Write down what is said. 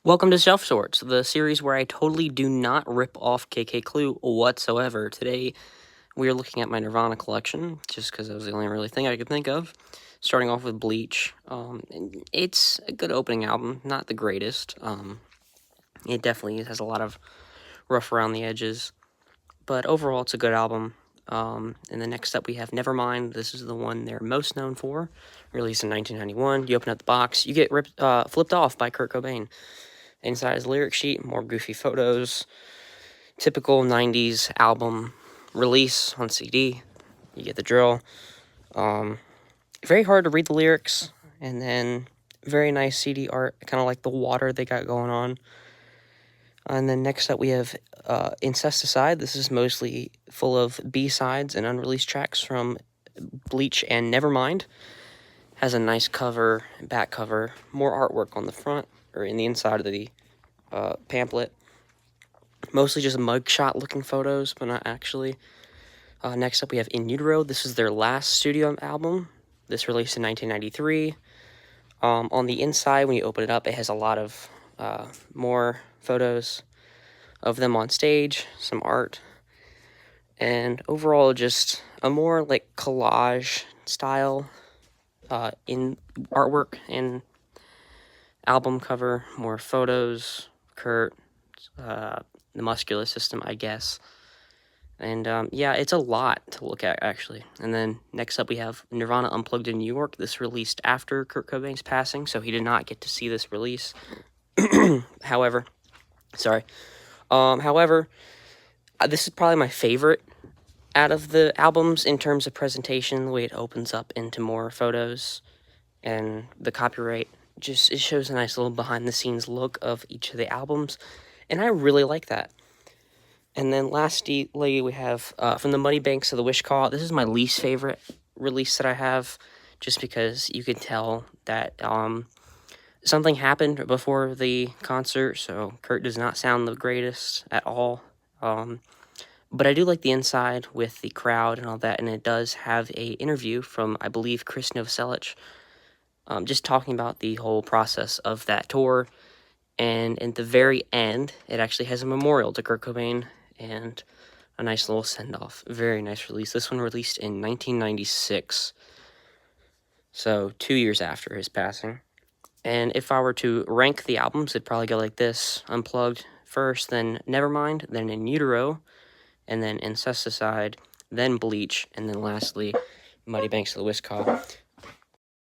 Welcome to Shelf Sorts, the series where I totally do not rip off KK Clue whatsoever. Today, we are looking at my Nirvana collection, just because that was the only really thing I could think of. Starting off with Bleach. It's a good opening album, not the greatest. It definitely has a lot of rough around the edges, but overall, it's a good album. And the next up, we have Nevermind. This is the one they're most known for. Released in 1991. You open up the box, you get flipped off by Kurt Cobain. Inside is a lyric sheet, more goofy photos, typical 90s album release on CD. You get the drill. Very hard to read the lyrics, and then very nice CD art, kind of like the water they got going on. And then next up we have Incesticide. This is mostly full of B-sides and unreleased tracks from Bleach and Nevermind. Has a nice cover, back cover, more artwork on the front, or in the inside of the pamphlet. Mostly just mugshot looking photos, but not actually. Next up, we have In Utero. This is their last studio album. This released in 1993. On the inside, when you open it up, it has a lot of more photos of them on stage, some art, and overall just a more like collage style in artwork and album cover, more photos, Kurt, the Muscular System, I guess. And yeah, it's a lot to look at, actually. And then next up, we have Nirvana Unplugged in New York. This released after Kurt Cobain's passing, so he did not get to see this release. However, this is probably my favorite out of the albums in terms of presentation, the way it opens up into more photos and the copyright. It shows a nice little behind-the-scenes look of each of the albums, and I really like that. And then lastly, we have From the Muddy Banks of the Wish Call. This is my least favorite release that I have, just because you can tell that something happened before the concert, so Kurt does not sound the greatest at all. But I do like the inside with the crowd and all that, and it does have a interview from, I believe, Chris Novoselic, just talking about the whole process of that tour. And at the very end, it actually has a memorial to Kurt Cobain and a nice little send-off. Very nice release. This one released in 1996, so 2 years after his passing. And if I were to rank the albums, it'd probably go like this: Unplugged first, then Nevermind, then In Utero, and then Incesticide, then Bleach, and then lastly, Muddy Banks of the Wish Call.